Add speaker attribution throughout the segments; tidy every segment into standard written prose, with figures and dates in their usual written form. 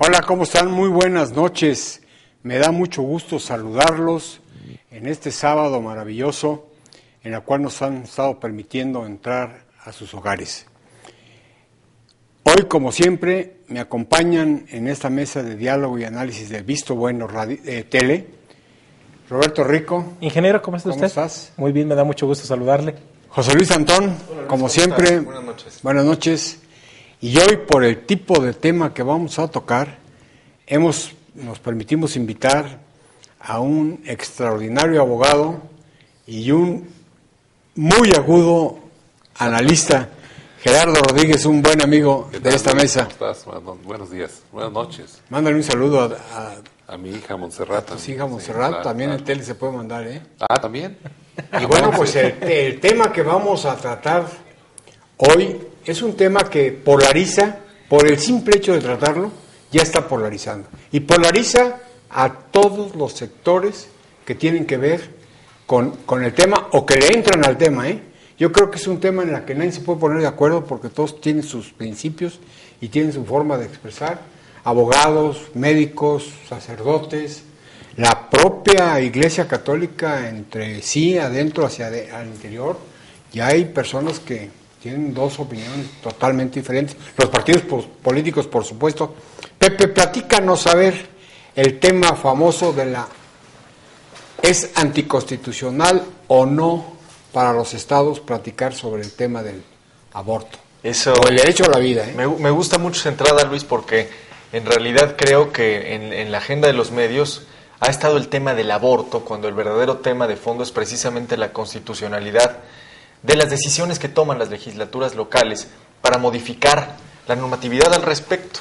Speaker 1: Hola, ¿cómo están? Muy buenas noches. Me da mucho gusto saludarlos en este sábado maravilloso en el cual nos han estado permitiendo entrar a sus hogares. Hoy, como siempre, me acompañan en esta mesa de diálogo y análisis del Visto Bueno Tele, Roberto Rico.
Speaker 2: Ingeniero, ¿cómo está usted?
Speaker 1: ¿Cómo estás?
Speaker 2: Muy bien, me da mucho gusto saludarle.
Speaker 1: José Luis Antón,
Speaker 3: Hola,
Speaker 1: como
Speaker 3: Luis,
Speaker 1: siempre.
Speaker 3: Buenas noches.
Speaker 1: Buenas noches. Y hoy, por el tipo de tema que vamos a tocar, nos permitimos invitar a un extraordinario abogado y un muy agudo analista, Gerardo Rodríguez, un buen amigo de esta mesa.
Speaker 3: ¿Cómo estás? Buenos días, buenas noches.
Speaker 1: Mándale un saludo
Speaker 3: A mi hija Montserrat.
Speaker 1: a tu hija Montserrat,
Speaker 3: Sí, claro,
Speaker 1: también
Speaker 3: claro.
Speaker 1: en tele se puede mandar, ¿eh?
Speaker 3: Ah, ¿también?
Speaker 1: Y bueno, pues el tema que vamos a tratar hoy es un tema que polariza, por el simple hecho de tratarlo, ya está polarizando. Y polariza a todos los sectores que tienen que ver con el tema o que le entran al tema, ¿eh? Yo creo que es un tema en el que nadie se puede poner de acuerdo porque todos tienen sus principios y tienen su forma de expresar. Abogados, médicos, sacerdotes, la propia Iglesia Católica entre sí, adentro hacia al interior, ya hay personas que tienen dos opiniones totalmente diferentes. Los partidos políticos, por supuesto. Pepe, platícanos a ver el tema famoso de ¿es anticonstitucional o no para los estados platicar sobre el tema del aborto?
Speaker 4: Eso,
Speaker 1: O el derecho a la vida, ¿eh?
Speaker 4: me gusta mucho esa entrada, Luis, porque en realidad creo que en la agenda de los medios ha estado el tema del aborto, cuando el verdadero tema de fondo es precisamente la constitucionalidad de las decisiones que toman las legislaturas locales para modificar la normatividad al respecto.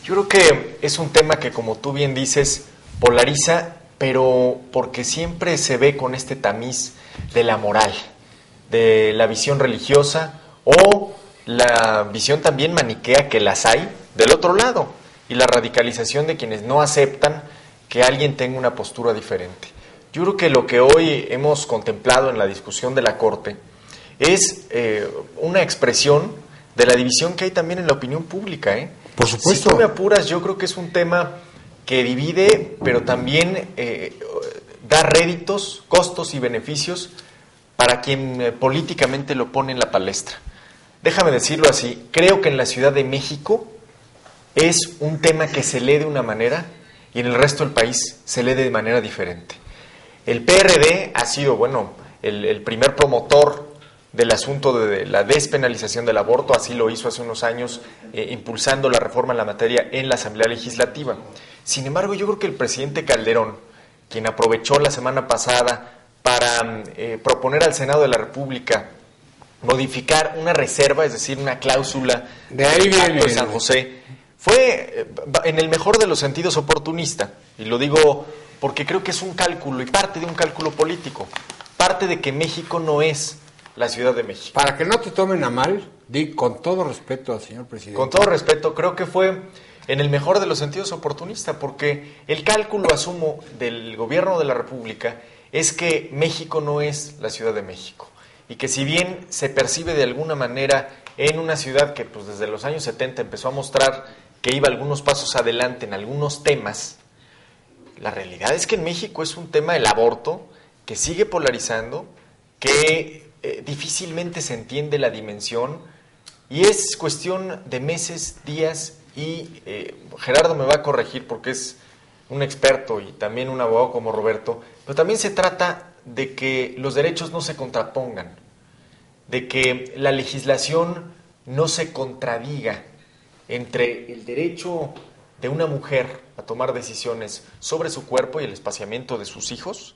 Speaker 4: Yo creo que es un tema que, como tú bien dices, polariza, pero porque siempre se ve con este tamiz de la moral, de la visión religiosa o la visión también maniquea, que las hay del otro lado, y la radicalización de quienes no aceptan que alguien tenga una postura diferente. Yo creo que lo que hoy hemos contemplado en la discusión de la Corte es una expresión de la división que hay también en la opinión pública, ¿eh?
Speaker 1: Por supuesto.
Speaker 4: Si tú me apuras, yo creo que es un tema que divide, pero también da réditos, costos y beneficios para quien políticamente lo pone en la palestra. Déjame decirlo así, creo que en la Ciudad de México es un tema que se lee de una manera y en el resto del país se lee de manera diferente. El PRD ha sido, el primer promotor del asunto de la despenalización del aborto, así lo hizo hace unos años, impulsando la reforma en la materia en la Asamblea Legislativa. Sin embargo, yo creo que el presidente Calderón, quien aprovechó la semana pasada para proponer al Senado de la República modificar una reserva, es decir, una cláusula
Speaker 1: De ahí
Speaker 4: del Pacto
Speaker 1: viene
Speaker 4: de San José, fue en el mejor de los sentidos oportunista, y lo digo porque creo que es un cálculo y parte de un cálculo político, parte de que México no es la Ciudad de México.
Speaker 1: Para que no te tomen a mal, di con todo respeto al señor presidente.
Speaker 4: Con todo respeto, creo que fue en el mejor de los sentidos oportunista, porque el cálculo, asumo, del gobierno de la República es que México no es la Ciudad de México, y que si bien se percibe de alguna manera en una ciudad que pues desde los años 70 empezó a mostrar que iba algunos pasos adelante en algunos temas, la realidad es que en México es un tema del aborto que sigue polarizando, que difícilmente se entiende la dimensión, y es cuestión de meses, días, y Gerardo me va a corregir porque es un experto y también un abogado como Roberto, pero también se trata de que los derechos no se contrapongan, de que la legislación no se contradiga entre el derecho de una mujer a tomar decisiones sobre su cuerpo y el espaciamiento de sus hijos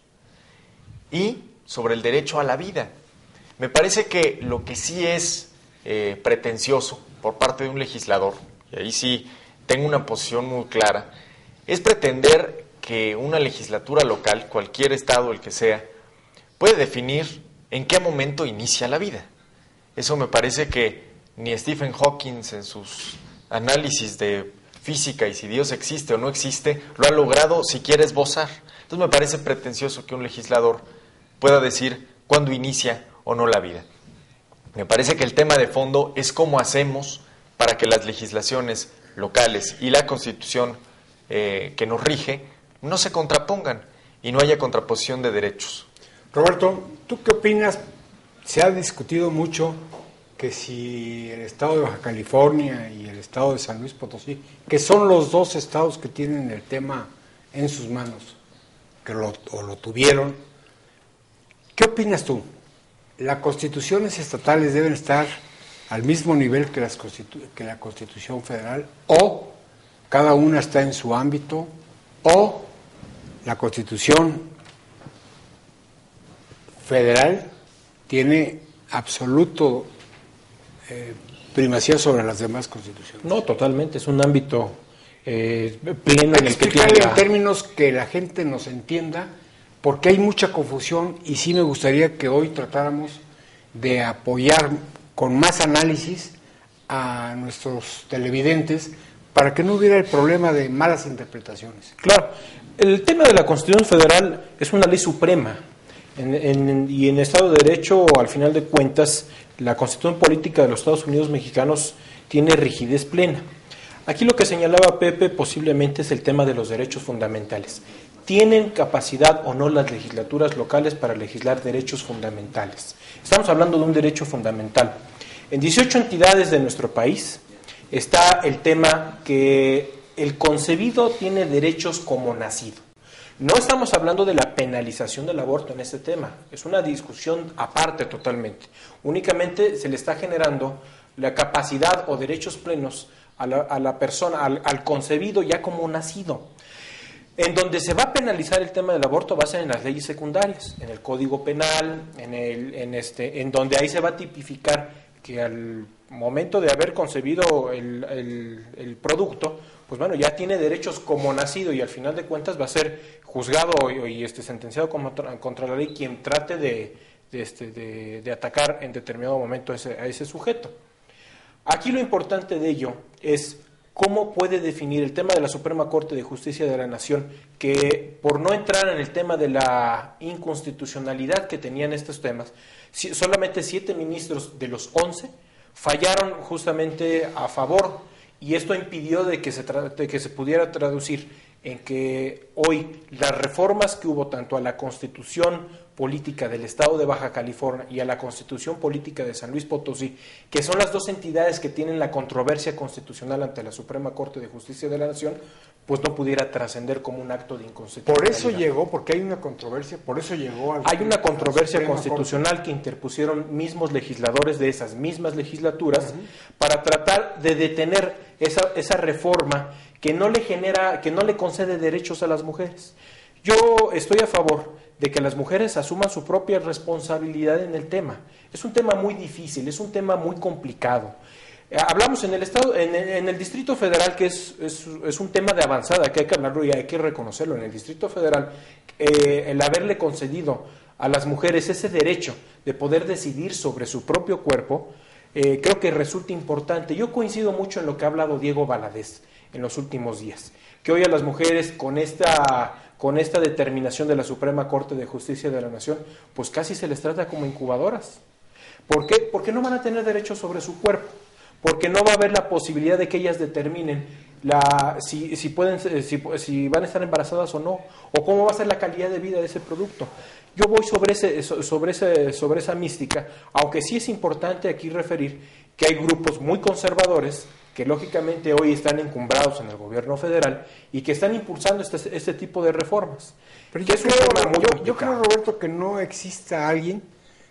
Speaker 4: y sobre el derecho a la vida. Me parece que lo que sí es pretencioso por parte de un legislador, y ahí sí tengo una posición muy clara, es pretender que una legislatura local, cualquier estado, el que sea, puede definir en qué momento inicia la vida. Eso me parece que ni Stephen Hawking en sus análisis de física y si Dios existe o no existe, lo ha logrado siquiera esbozar. Entonces me parece pretencioso que un legislador pueda decir cuándo inicia o no la vida. Me parece que el tema de fondo es cómo hacemos para que las legislaciones locales y la Constitución que nos rige no se contrapongan y no haya contraposición de derechos.
Speaker 1: Roberto, ¿tú qué opinas? Se ha discutido mucho que si el estado de Baja California y el estado de San Luis Potosí, que son los dos estados que tienen el tema en sus manos, que lo tuvieron, ¿qué opinas tú? ¿Las constituciones estatales deben estar al mismo nivel que la Constitución Federal, o cada una está en su ámbito, o la Constitución Federal tiene absoluto primacía sobre las demás constituciones?
Speaker 2: No, totalmente, es un ámbito pleno en el que
Speaker 1: Explicarle
Speaker 2: tiene
Speaker 1: en términos que la gente nos entienda, porque hay mucha confusión y sí me gustaría que hoy tratáramos de apoyar con más análisis a nuestros televidentes para que no hubiera el problema de malas interpretaciones.
Speaker 2: Claro, el tema de la Constitución Federal es una ley suprema y en Estado de Derecho, al final de cuentas, la Constitución Política de los Estados Unidos Mexicanos tiene rigidez plena. Aquí lo que señalaba Pepe posiblemente es el tema de los derechos fundamentales. ¿Tienen capacidad o no las legislaturas locales para legislar derechos fundamentales? Estamos hablando de un derecho fundamental. En 18 entidades de nuestro país está el tema que el concebido tiene derechos como nacido. No estamos hablando de la penalización del aborto en este tema, es una discusión aparte totalmente. Únicamente se le está generando la capacidad o derechos plenos a la persona, al concebido ya como nacido. En donde se va a penalizar el tema del aborto va a ser en las leyes secundarias, en el Código Penal, en donde ahí se va a tipificar que al momento de haber concebido el producto, pues bueno, ya tiene derechos como nacido y al final de cuentas va a ser juzgado y sentenciado contra la ley quien trate de atacar en determinado momento a ese sujeto. Aquí lo importante de ello es cómo puede definir el tema de la Suprema Corte de Justicia de la Nación, que por no entrar en el tema de la inconstitucionalidad que tenían estos temas, solamente 7 ministros de los 11 fallaron justamente a favor, y esto impidió de que se pudiera traducir en que hoy las reformas que hubo tanto a la Constitución Política del Estado de Baja California y a la Constitución Política de San Luis Potosí, que son las dos entidades que tienen la controversia constitucional ante la Suprema Corte de Justicia de la Nación, pues no pudiera trascender como un acto de inconstitucionalidad.
Speaker 1: Por eso llegó, porque hay una controversia, por eso llegó
Speaker 2: Hay una controversia constitucional que interpusieron mismos legisladores de esas mismas legislaturas para tratar de detener esa reforma que no le concede derechos a las mujeres. Yo estoy a favor de que las mujeres asuman su propia responsabilidad en el tema. Es un tema muy difícil, es un tema muy complicado. Hablamos en el Estado, en el Distrito Federal, que es un tema de avanzada, que hay que hablarlo y hay que reconocerlo. En el Distrito Federal, el haberle concedido a las mujeres ese derecho de poder decidir sobre su propio cuerpo, creo que resulta importante. Yo coincido mucho en lo que ha hablado Diego Valadez en los últimos días, que hoy a las mujeres con esta determinación de la Suprema Corte de Justicia de la Nación, pues casi se les trata como incubadoras. ¿Por qué? Porque no van a tener derecho sobre su cuerpo, porque no va a haber la posibilidad de que ellas determinen si van a estar embarazadas o no, o cómo va a ser la calidad de vida de ese producto. Yo voy sobre esa mística, aunque sí es importante aquí referir que hay grupos muy conservadores que lógicamente hoy están encumbrados en el gobierno federal y que están impulsando este tipo de reformas.
Speaker 1: Pero yo creo, Roberto, que no exista alguien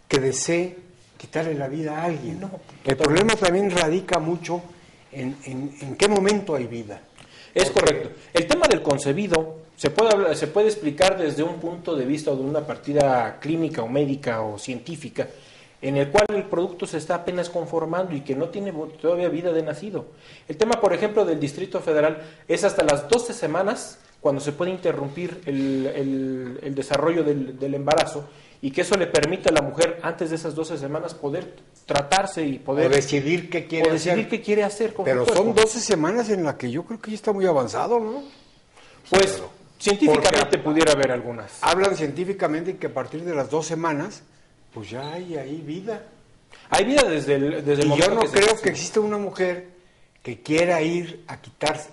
Speaker 1: que desee quitarle la vida a alguien.
Speaker 2: No,
Speaker 1: el problema también radica mucho en qué momento hay vida.
Speaker 2: Es correcto. El tema del concebido se puede explicar desde un punto de vista o de una partida clínica o médica o científica, en el cual el producto se está apenas conformando y que no tiene todavía vida de nacido. El tema, por ejemplo, del Distrito Federal es hasta las 12 semanas cuando se puede interrumpir el desarrollo del embarazo, y que eso le permite a la mujer antes de esas 12 semanas poder tratarse y poder
Speaker 1: decidir qué quiere hacer.
Speaker 2: Con
Speaker 1: pero son 12 semanas en las que yo creo que ya está muy avanzado, ¿no?
Speaker 2: Pues científicamente pudiera haber algunas.
Speaker 1: Hablan científicamente que a partir de las 2 semanas pues ya hay ahí vida.
Speaker 2: Hay vida desde el momento.
Speaker 1: Yo no creo que exista una mujer que quiera ir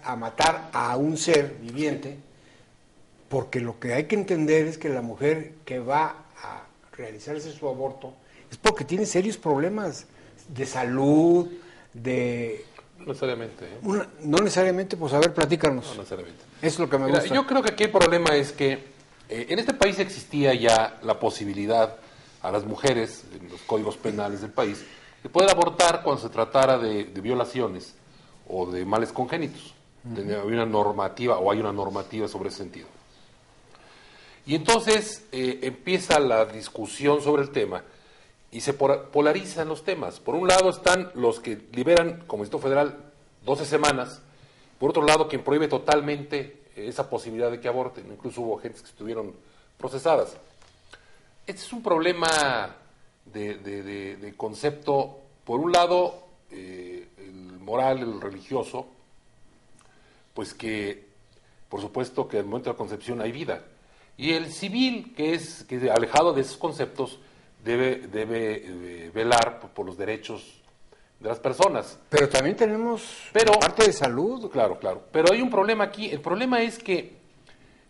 Speaker 1: a matar a un ser viviente, porque lo que hay que entender es que la mujer que va a realizarse su aborto es porque tiene serios problemas de salud, de...
Speaker 3: No necesariamente.
Speaker 1: No necesariamente, pues a ver, platícanos.
Speaker 3: No necesariamente.
Speaker 1: Es lo que me
Speaker 3: Mira,
Speaker 1: gusta.
Speaker 3: yo creo que aquí el problema es que en este país existía ya la posibilidad a las mujeres, en los códigos penales del país, de poder abortar cuando se tratara de violaciones o de males congénitos. Había una normativa, o hay una normativa sobre ese sentido. Y entonces empieza la discusión sobre el tema y se polarizan los temas. Por un lado están los que liberan, como Distrito Federal, 12 semanas. Por otro lado, quien prohíbe totalmente esa posibilidad de que aborten. Incluso hubo gentes que estuvieron procesadas. Este es un problema de concepto, por un lado, el moral, el religioso, pues que, por supuesto, que al momento de la concepción hay vida. Y el civil, que alejado de esos conceptos, debe velar por los derechos de las personas.
Speaker 1: Pero también tenemos parte de salud.
Speaker 3: Claro. Pero hay un problema aquí. El problema es que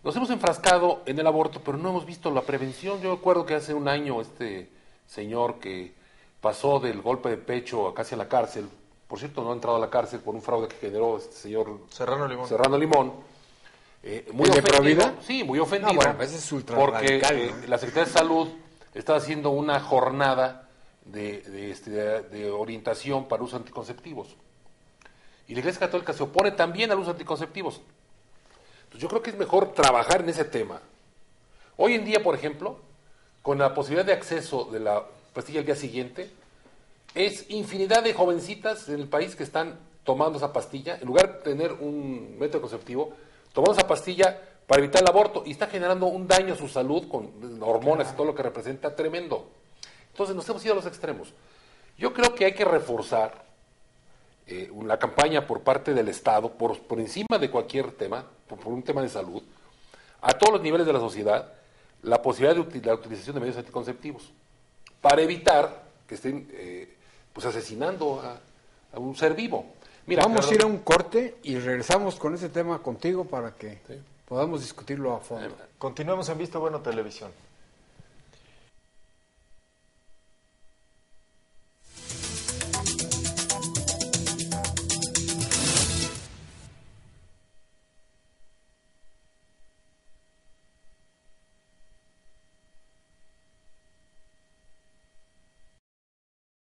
Speaker 3: nos hemos enfrascado en el aborto, pero no hemos visto la prevención. Yo recuerdo que hace un año este señor que pasó del golpe de pecho a casi a la cárcel, por cierto, no ha entrado a la cárcel por un fraude que generó este señor
Speaker 4: Serrano Limón.
Speaker 3: Muy
Speaker 1: ¿El de
Speaker 3: ofendido.
Speaker 1: Provida?
Speaker 3: Sí, muy ofendido.
Speaker 1: No, bueno, ese es ultra
Speaker 3: porque
Speaker 1: radical, ¿no?
Speaker 3: la Secretaría de Salud está haciendo una jornada de orientación para uso de anticonceptivos. Y la Iglesia Católica se opone también al uso de anticonceptivos. Entonces yo creo que es mejor trabajar en ese tema. Hoy en día, por ejemplo, con la posibilidad de acceso de la pastilla al día siguiente, es infinidad de jovencitas en el país que están tomando esa pastilla, en lugar de tener un método conceptivo, tomando esa pastilla para evitar el aborto y está generando un daño a su salud con hormonas y todo lo que representa tremendo. Entonces nos hemos ido a los extremos. Yo creo que hay que reforzar la campaña por parte del Estado, por encima de cualquier tema, por un tema de salud, a todos los niveles de la sociedad, la posibilidad de la utilización de medios anticonceptivos, para evitar que estén pues asesinando a un ser vivo. Mira,
Speaker 1: Vamos a ir a un corte y regresamos con ese tema contigo para que podamos discutirlo a fondo.
Speaker 4: Continuamos en Visto Bueno Televisión.